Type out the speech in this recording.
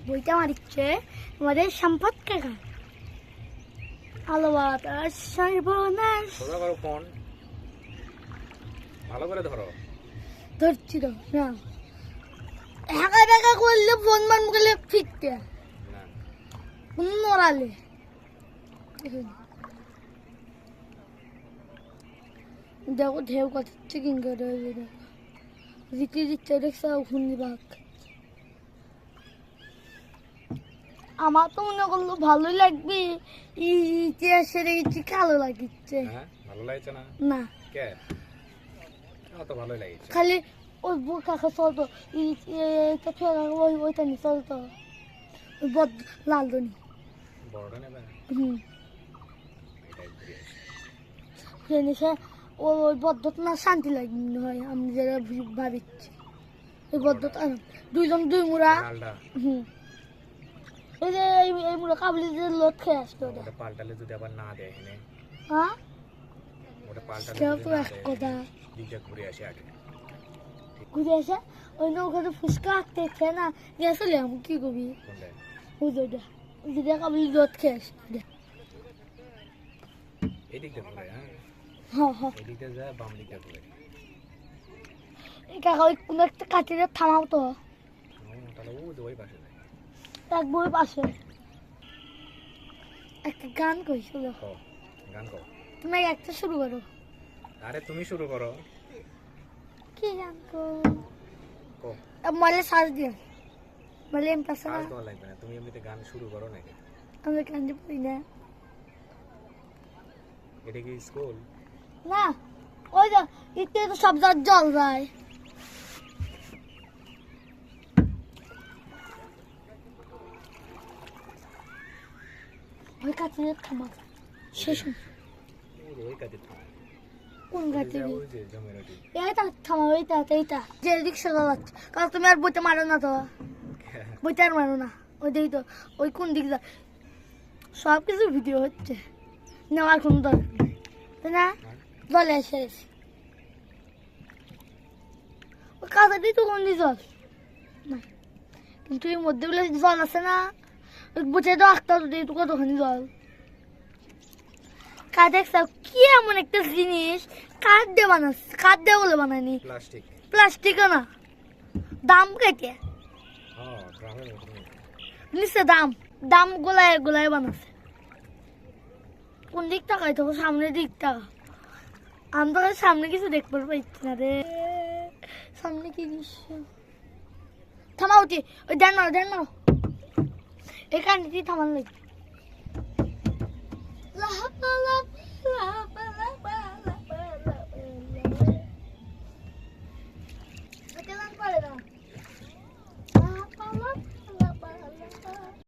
বইটা মারিচ্ছে আমাদের সম্পদ কাকা। আলো বাতাস সর্বনাশ। ফোন ভালো করে ধরো। ধরছি তো না, একা দেখা করলে ফোন মান করলে ফিরতে নড়ালে দেখো ঢেউ কাটছে কিং করে দিতে দিতে দেখছে ঘূর্ণিবাগ। আমার তো মনে করলো ভালোই লাগবে, ইতিহাসের কিছু কালো লাগিচ্ছে। ভালো লাগছে না? না কে তো ভালোই লাগছে, খালি ওই বুক কাকা চলতো ওইটা নি চলতো ওই বদ লাল দনি বড়টা নেবে। সে ওই বদ্ধত না শান্তি লাগে মনে হয়, আমি যারা ভাবিচ্ছি ওই বদ্ধত দুইজন দুই মুড়া। এই যে এই মুড়া কাবলি যে লোট খেয়ে আসতো ওটা পাল্টালে যদি আবার না দেয় এখানে, হ্যাঁ ওটা পাল্টালে কেউ যদি তো না এক দেয়, কথা দিকটা ঘুরে আসে আগে। ঘুরে আসে ওই নৌকাতে ফুচকা আঁকতে খেয়ে না গেছিল আমি কি করবি কোনটা? ওইটা যেটা কাবলি লোট খেয়ে আসতো এই দিকটা ঘুরে, হ্যাঁ হ্যাঁ এই দিকটা যায়, বাম দিকটা ঘুরে। এই কাকা ওই কোনো একটা কাটিয়ে থামাও তো, তাহলে ও যে ওই পাশে যায়। এক বই পাশে একটা গান কইছিল, গান কর, তুমি একটা শুরু করো। আরে তুমি শুরু করো। কি গান কো কো মলে সাজ দিয়ে মলে এম পাশে আর তো লাগবে না, তুমি এমনিতে গান শুরু করো নাকি? আমি গান পারি না। এটা কি স্কুল? না ওই যে ইতে তো সব জল যায়। ওই কাটিয়ে থামা শেষ ওই কাজে কোন গাছে ওই যে জমিরাটি। এইটা থামা এইটা যে রিক্সা চালাচ্ছে, কারণ তুমি আর বইতে মারো না তো, বইতে আর মারো না। ওই দেখি তো ওই কোন দিক যা সব কিছু ভিডিও হচ্ছে, নেওয়ার কোনো দরকার নেই তাই না? জলে শেষ ওই কাঁচাটি তো কোন জল না, কিন্তু এর মধ্যে বলে জল আছে না, ওই বুঝে তো আঁকতে হবে তো কতখানি জল। কাঠ দেখছো কি এমন একটা জিনিস, কাঠ দিয়ে বানাচ্ছে, কাঠ দিয়ে বলে বানায়নি, প্লাস্টিক। প্লাস্টিকও না, দাম কেটে গ্রামের মতো নিচে দাম দাম গোলায় গোলায় বানাচ্ছে। কোন দিক তাকাই তো সামনের দিক টাকা, আমি তো সামনে কিছু দেখতে পাচ্ছি না রে, সামনে কি দৃশ্য। থামা উঠি ওই দেন মারো এখানে থামান লাগবে। পারে না